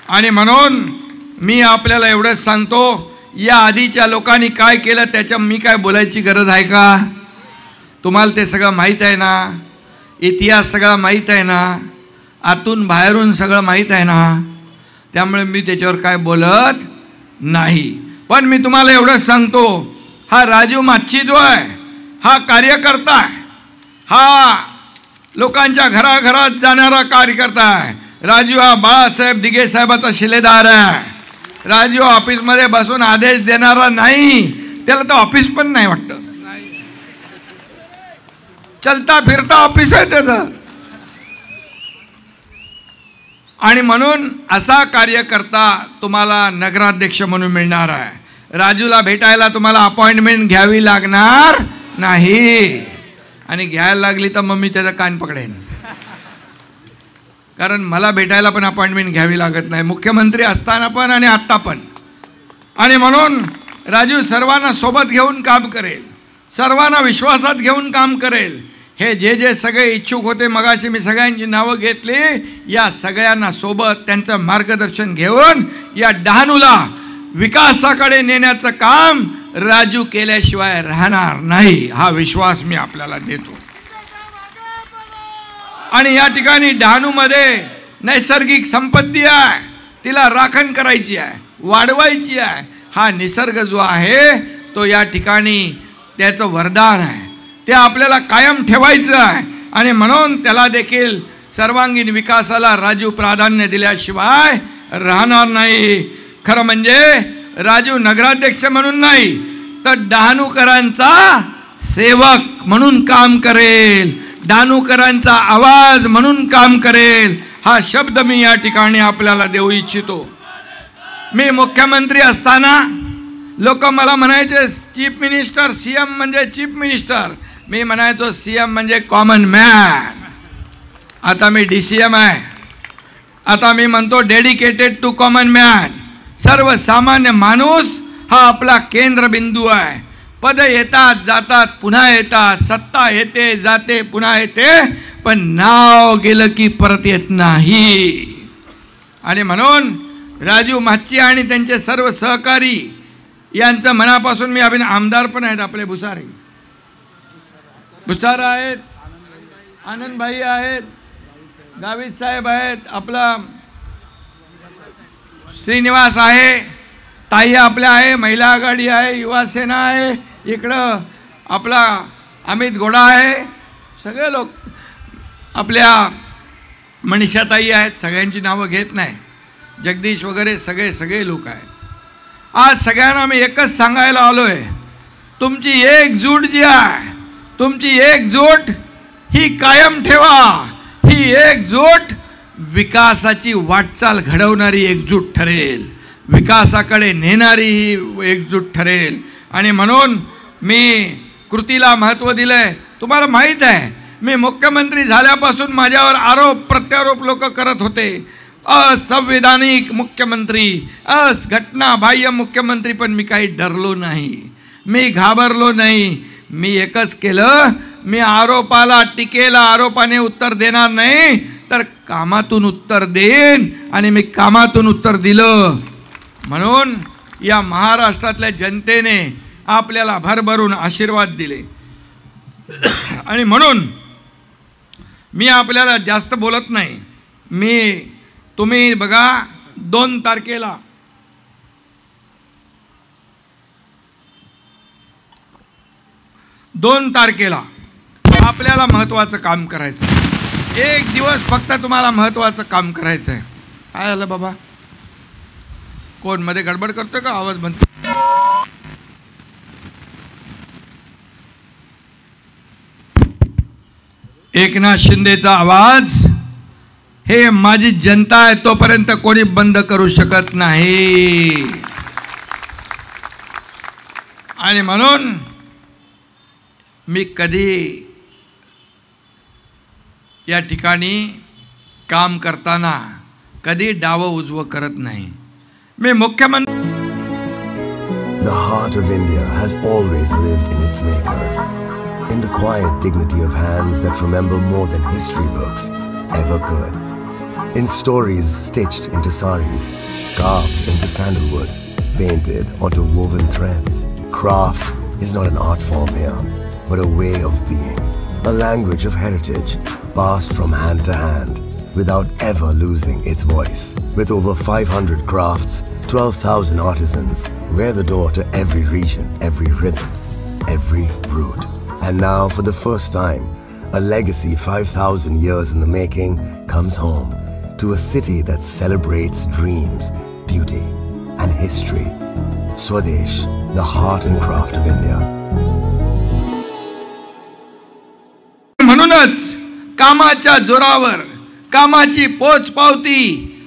आणि म्हणून मी आपल्याला एवढंच सांगतो, या आधीच्या लोकांनी काय केलं त्याच्या मी काय बोलायची गरज आहे का? तुम्हाला ते सगळं माहीत आहे ना, इतिहास सगळा माहीत आहे ना, आतून बाहेरून सगळं माहीत आहे ना, त्यामुळे मी त्याच्यावर काय बोलत नाही. पण मी तुम्हाला एवढंच सांगतो, हा राजू माच्छी जो आहे हा कार्यकर्ता आहे, हा लोकांच्या घराघरात जाणारा कार्यकर्ता आहे. राजू हा बाळासाहेब दिघे साहेबाचा शिलेदार आहे. राजू ऑफिसमध्ये बसून आदेश देणारा नाही, त्याला तर ऑफिस पण नाही वाटतं, चलता फिरता ऑफिस आहे त्याचं. आणि म्हणून असा कार्यकर्ता तुम्हाला नगराध्यक्ष म्हणून मिळणार आहे. राजूला भेटायला तुम्हाला अपॉइंटमेंट घ्यावी लागणार नाही, आणि घ्यायला लागली तर मग मी त्याचा कान पकडेन, कारण मला भेटायला पण अपॉइंटमेंट घ्यावी लागत नाही, मुख्यमंत्री असताना पण आणि आत्ता पण. आणि म्हणून राजू सर्वांना सोबत घेऊन काम करेल, सर्वांना विश्वासात घेऊन काम करेल. हे जे जे सगळे इच्छुक होते, मगाशी मी सगळ्यांची नावं घेतली, या सगळ्यांना सोबत त्यांचं मार्गदर्शन घेऊन या डहाणूला विकासाकडे नेण्याचं काम राजू केल्याशिवाय राहणार नाही, हा विश्वास मी आपल्याला देतो. आणि या ठिकाणी डहाणूमध्ये नैसर्गिक संपत्ती आहे, तिला राखण करायची आहे, वाढवायची आहे. हा निसर्ग जो आहे तो या ठिकाणी त्याचं वरदान आहे, ते आपल्याला कायम ठेवायचं आहे. आणि म्हणून त्याला देखील सर्वांगीण विकासाला राजू प्राधान्य दिल्याशिवाय राहणार नाही. खरं म्हणजे राजू नगराध्यक्ष म्हणून नाही, तर डहाणूकरांचा सेवक म्हणून काम करेल, डहाणूकरांचा आवाज म्हणून काम करेल. हा शब्द मी या ठिकाणी आपल्याला देऊ इच्छितो. मी मुख्यमंत्री असताना लोक मला म्हणायचे चीफ मिनिस्टर, सीएम म्हणजे चीफ मिनिस्टर, मी म्हणायचो सीएम म्हणजे कॉमन मॅन. आता मी डीसीएम आहे, आता मी म्हणतो डेडिकेटेड टू कॉमन मॅन. सर्वसामान्य माणूस हा आपला केंद्रबिंदू आहे. पद येतात जातात पुन्हा येतात, सत्ता येते जाते पुन्हा येते, पण नाव गेलं की परत येत नाही. आणि म्हणून राजू माच्छी आणि त्यांचे सर्व सहकारी यांचं मनापासून मी आमदार पण आहेत, आपले भुसारा आहेत, आनंदभाई आहेत, गावित साहेब आहेत, आपला श्रीनिवास आहे, ताई आपल्या आहे, महिला आघाडी आहे, युवा सेना आहे, इकडं आपला अमित घोडा आहे, सगळे लोक आपल्या मनीषाताई आहेत, सगळ्यांची नावं घेत नाही, जगदीश वगैरे सगळे लोक आहेत. आज सगळ्यांना मी एकच सांगायला आलोय, तुमची एकजूट जी आहे, तुमची एकजूट ही कायम ठेवा. ही एकजूट विकासाची वाटचाल घडवणारी एकजूट ठरेल, विकासाकडे नेणारी ही एकजूट ठरेल. आणि म्हणून मी कृतीला महत्त्व दिलंय. तुम्हाला माहीत आहे, मी मुख्यमंत्री झाल्यापासून माझ्यावर आरोप प्रत्यारोप लोक करत होते, असंविधानिक मुख्यमंत्री, घटनाबाह्य मुख्यमंत्री. पण मी काही डरलो नाही, मी घाबरलो नाही. मी एकच केलं, मी आरोपाला टीकेला आरोपाने उत्तर देणार नाही, तर कामातून उत्तर देईन. आणि मी कामातून उत्तर दिलं. म्हणून या महाराष्ट्रातल्या जनतेने आपल्याला भरभरून आशीर्वाद दिले. आणि म्हणून मी आपल्याला जास्त बोलत नाही. तुम्ही बघा 2 तारखेला आपल्याला महत्त्वाचं काम करायचं. एक दिवस फक्त तुम्हाला महत्त्वाचं काम करायचं आहे. काय झालं बाबा, कोण मध्ये गडबड करतोय का, आवाज बंद? एकनाथ शिंदेचा आवाज, हे माझी जनता आहे, तोपर्यंत कोणी बंद करू शकत नाही. आणि म्हणून मी कधी या ठिकाणी काम करताना कधी डावं उजवं करत नाही. मी मुख्यमंत्री. The heart of India has always lived in its makers, in the quiet dignity of hands that remember more than history books ever could. in stories stitched into saris, carved into sandalwood, painted onto woven threads. Craft is not an art form here, but a way of being, a language of heritage passed from hand to hand without ever losing its voice. With over 500 crafts, 12,000 artisans wear the door to every region, every rhythm, every root. And now, for the first time, a legacy 5,000 years in the making comes home to a city that celebrates dreams, beauty, and history. Swadesh, the heart and craft of India. म्हणूनच कामाच्या जोरावर कामाची पोचपावती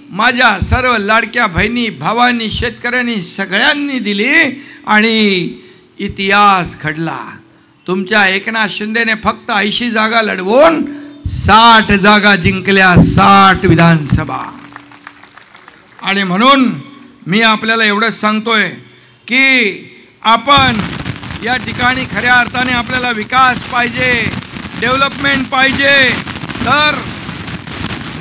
माझ्या सर्व लाडक्या बहिणी भावांनी शेतकऱ्यांनी सगळ्यांनी दिली आणि इतिहास घडला. तुमच्या एकनाथ शिंदेने फक्त 80 जागा लढवून 60 जागा जिंकल्या, 60 विधानसभा. आणि म्हणून मी आपल्याला एवढंच सांगतोय की आपण या ठिकाणी खऱ्या अर्थाने आपल्याला विकास पाहिजे, डेव्हलपमेंट पाहिजे, तर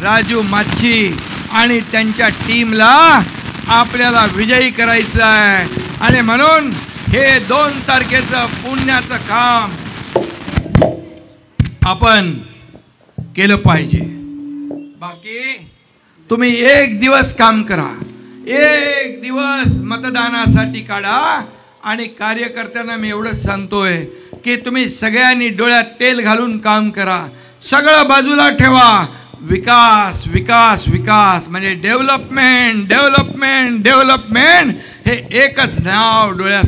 राजू माच्छी आणि त्यांच्या टीमला आपल्याला विजयी करायचं आहे. आणि म्हणून हे 2 तारखेचं पुण्याचं काम आपण केलं पाहिजे. बाकी तुम्ही 1 दिवस काम करा, 1 दिवस मतदानासाठी काढा. आणि कार्यकर्त्यांना मी एवढंच सांगतोय की तुम्ही सगळ्यांनी डोळ्यात तेल घालून काम करा, सगळं बाजूला ठेवा. विकास विकास विकास म्हणजे डेव्हलपमेंट डेव्हलपमेंट डेव्हलपमेंट हे एकच नाव डोळ्यात